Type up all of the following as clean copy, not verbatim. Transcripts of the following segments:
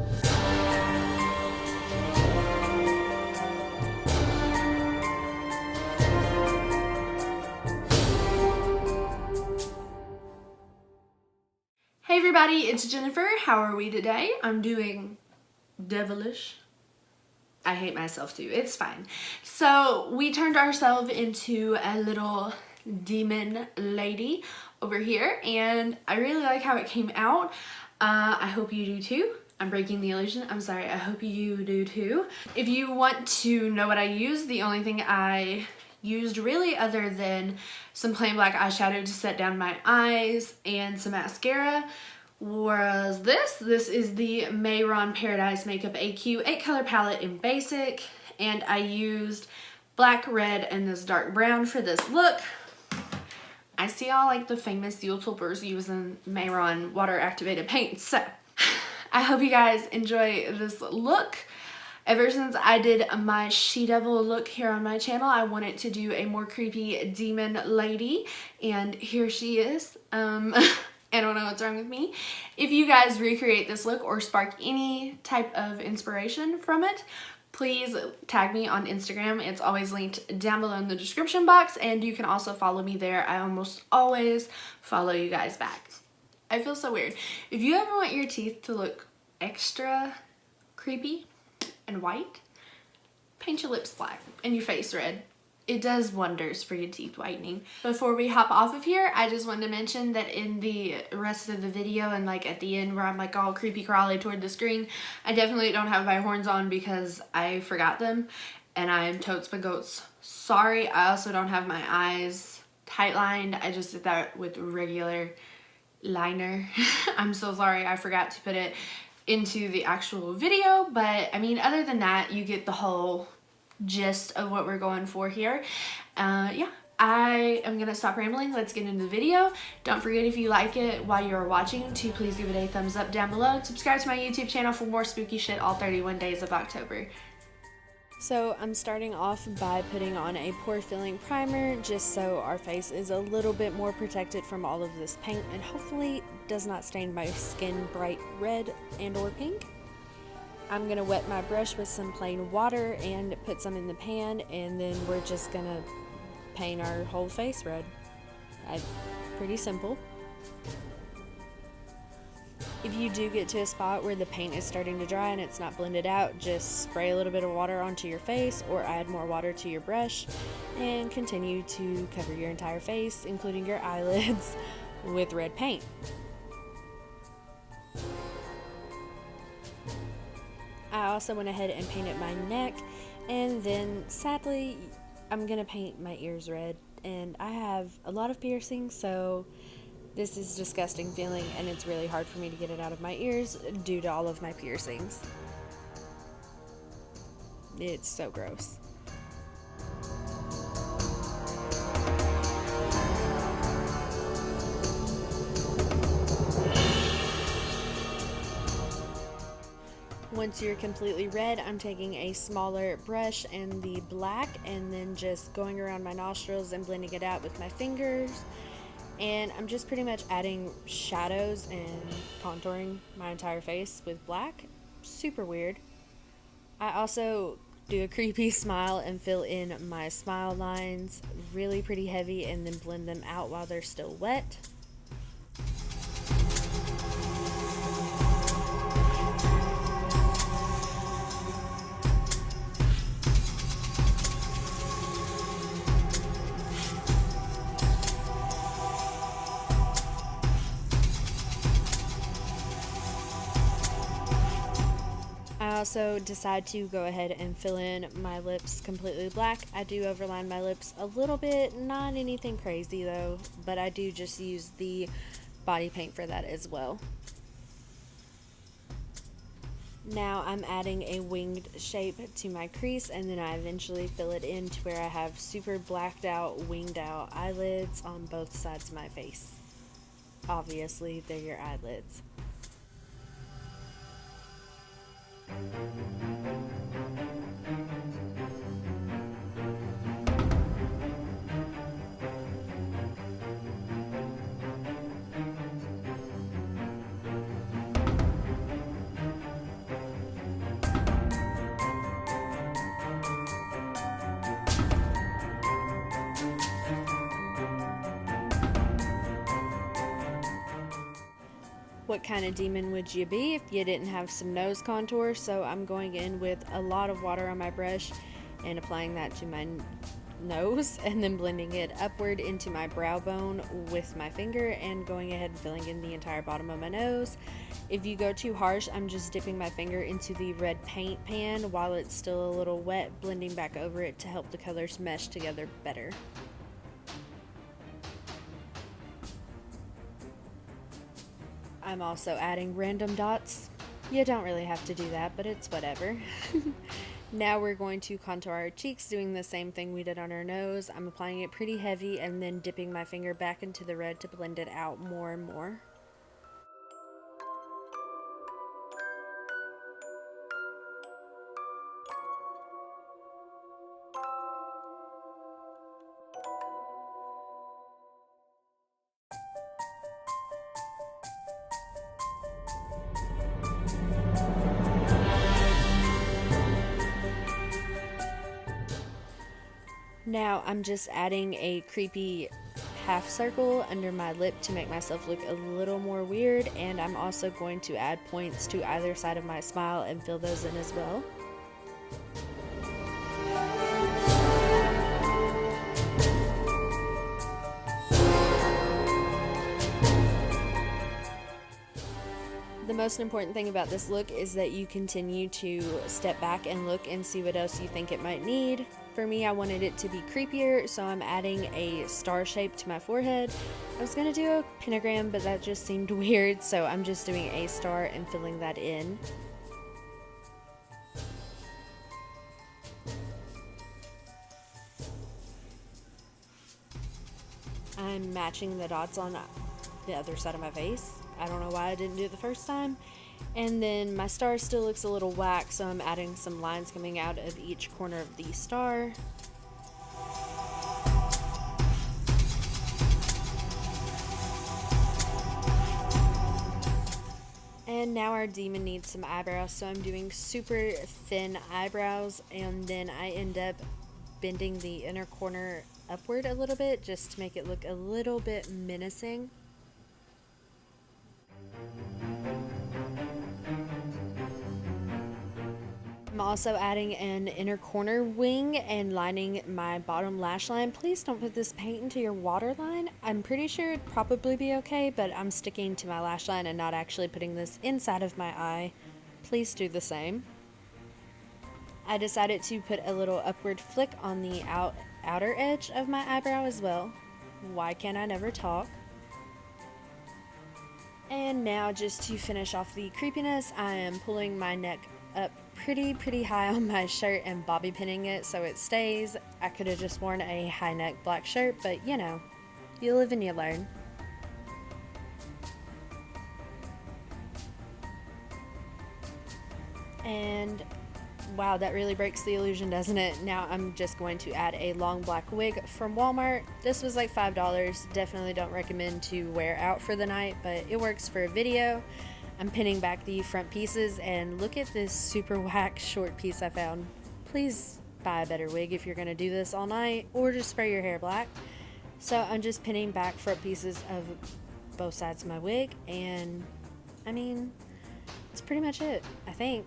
Hey everybody, it's Jennifer. How are we today? I'm doing devilish. I hate myself too. It's fine. So we turned ourselves into a little demon lady over here, and I really like how it came out. I hope you do too. I'm breaking the illusion. I'm sorry. I hope you do too. If you want to know what I use, the only thing I used really, other than some plain black eyeshadow to set down my eyes and some mascara, was this. This is the Mayron Paradise Makeup AQ 8 color palette in basic, and I used black, red, and this dark brown for this look. I see all like the famous YouTubers using Mayron water activated paint, so I hope you guys enjoy this look. Ever since I did my she-devil look here on my channel, I wanted to do a more creepy demon lady, and here she is. I don't know what's wrong with me. If you guys recreate this look or spark any type of inspiration from it, please tag me on Instagram. It's always linked down below in the description box, and you can also follow me there. I almost always follow you guys back. I feel so weird. If you ever want your teeth to look extra creepy and white, paint your lips black and your face red. It does wonders for your teeth whitening. Before we hop off of here, I just wanted to mention that in the rest of the video and like at the end where I'm like all creepy crawly toward the screen, I definitely don't have my horns on because I forgot them, and I'm totes but goats sorry. I also don't have my eyes tight lined. I just did that with regular liner. I'm so sorry, I forgot to put it into the actual video, but I mean, other than that, you get the whole gist of what we're going for here. Yeah, I am gonna stop rambling. Let's get into the video. Don't forget, if you like it while you're watching, to please give it a thumbs up down below. Subscribe to my YouTube channel for more spooky shit all 31 days of October. So I'm starting off by putting on a pore filling primer just so our face is a little bit more protected from all of this paint and hopefully does not stain my skin bright red and or pink. I'm gonna wet my brush with some plain water and put some in the pan, and then we're just gonna paint our whole face red. Pretty simple. If you do get to a spot where the paint is starting to dry and it's not blended out, just spray a little bit of water onto your face or add more water to your brush and continue to cover your entire face, including your eyelids, with red paint. I also went ahead and painted my neck, and then sadly I'm gonna paint my ears red, and I have a lot of piercings, so this is disgusting feeling, and it's really hard for me to get it out of my ears due to all of my piercings. It's so gross. Once you're completely red, I'm taking a smaller brush and the black and then just going around my nostrils and blending it out with my fingers. And I'm just pretty much adding shadows and contouring my entire face with black. Super weird. I also do a creepy smile and fill in my smile lines really pretty heavy and then blend them out while they're still wet. I also decide to go ahead and fill in my lips completely black. I do overline my lips a little bit, not anything crazy though, but I do just use the body paint for that as well. Now I'm adding a winged shape to my crease, and then I eventually fill it in to where I have super blacked out, winged out eyelids on both sides of my face. Obviously, they're your eyelids. What kind of demon would you be if you didn't have some nose contour? So I'm going in with a lot of water on my brush and applying that to my nose and then blending it upward into my brow bone with my finger and going ahead and filling in the entire bottom of my nose. If you go too harsh, I'm just dipping my finger into the red paint pan while it's still a little wet, blending back over it to help the colors mesh together better. I'm also adding random dots. You don't really have to do that, but it's whatever. Now we're going to contour our cheeks, doing the same thing we did on our nose. I'm applying it pretty heavy and then dipping my finger back into the red to blend it out more and more. Now I'm just adding a creepy half circle under my lip to make myself look a little more weird, and I'm also going to add points to either side of my smile and fill those in as well. The most important thing about this look is that you continue to step back and look and see what else you think it might need. For me, I wanted it to be creepier, so I'm adding a star shape to my forehead. I was gonna do a pentagram, but that just seemed weird, so I'm just doing a star and filling that in. I'm matching the dots on the other side of my face. I don't know why I didn't do it the first time. And then my star still looks a little whack, so I'm adding some lines coming out of each corner of the star. And now our demon needs some eyebrows, so I'm doing super thin eyebrows, and then I end up bending the inner corner upward a little bit just to make it look a little bit menacing. I'm also adding an inner corner wing and lining my bottom lash line. Please don't put this paint into your waterline. I'm pretty sure it'd probably be okay, but I'm sticking to my lash line and not actually putting this inside of my eye. Please do the same. I decided to put a little upward flick on the outer edge of my eyebrow as well. Why can't I never talk? And now, just to finish off the creepiness, I am pulling my neck up pretty high on my shirt and bobby pinning it so it stays. I could have just worn a high neck black shirt, but you know, you live and you learn. And wow, that really breaks the illusion, doesn't it? Now I'm just going to add a long black wig from Walmart. This was like $5. Definitely don't recommend to wear out for the night, but it works for a video. I'm pinning back the front pieces, and look at this super whack short piece I found. Please buy a better wig if you're going to do this all night, or just spray your hair black. So I'm just pinning back front pieces of both sides of my wig, and I mean, that's pretty much it, I think.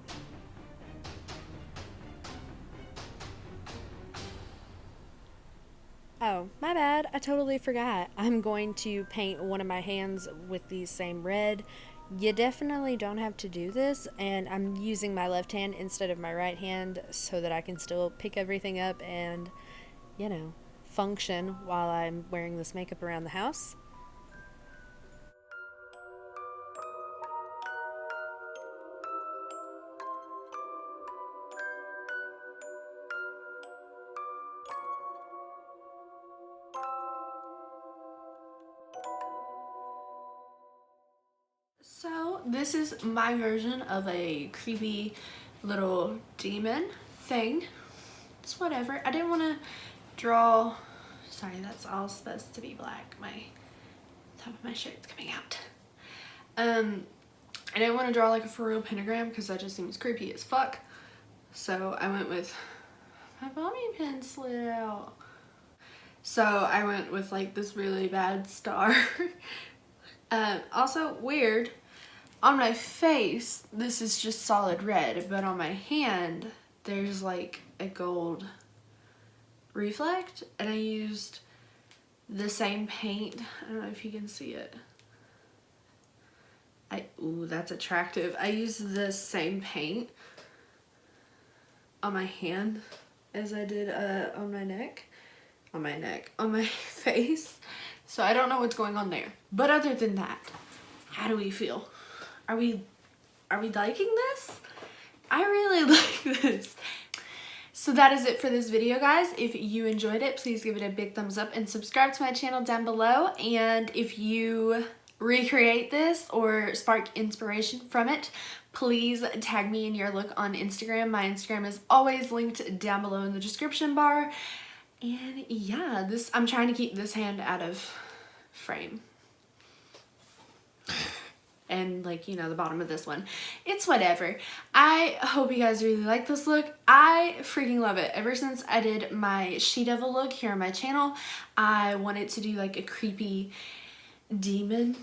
Oh, my bad, I totally forgot. I'm going to paint one of my hands with the same red. You definitely don't have to do this, and I'm using my left hand instead of my right hand so that I can still pick everything up and, you know, function while I'm wearing this makeup around the house. So this is my version of a creepy little demon thing. It's whatever. I didn't want to draw, sorry, that's all supposed to be black. My top of my shirt's coming out. I didn't want to draw like a for real pentagram because that just seems creepy as fuck. So I went with, my bobby pin slid out. So I went with like this really bad star. Also weird, On my face, this is just solid red, but on my hand, there's like a gold reflect, and I used the same paint. I don't know if you can see it. Ooh, that's attractive. I used the same paint on my hand as I did on my face. So I don't know what's going on there. But other than that, how do we feel? Are we liking this? I really like this. So that is it for this video, guys. If you enjoyed it, please give it a big thumbs up and subscribe to my channel down below. And if you recreate this or spark inspiration from it, please tag me in your look on Instagram. My Instagram is always linked down below in the description bar. And yeah, I'm trying to keep this hand out of frame. And like, you know, the bottom of this one. It's whatever. I hope you guys really like this look. I freaking love it. Ever since I did my She Devil look here on my channel, I wanted to do like a creepy demon.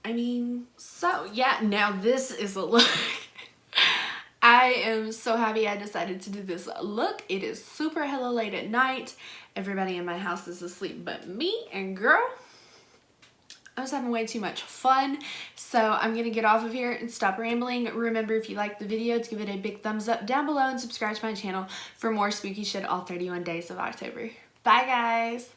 I mean, so yeah, now this is a look. I am so happy I decided to do this look. It is super hella late at night. Everybody in my house is asleep but me, and girl, I was having way too much fun. So I'm gonna get off of here and stop rambling. Remember, if you liked the video, to give it a big thumbs up down below and subscribe to my channel for more spooky shit all 31 days of October. Bye, guys.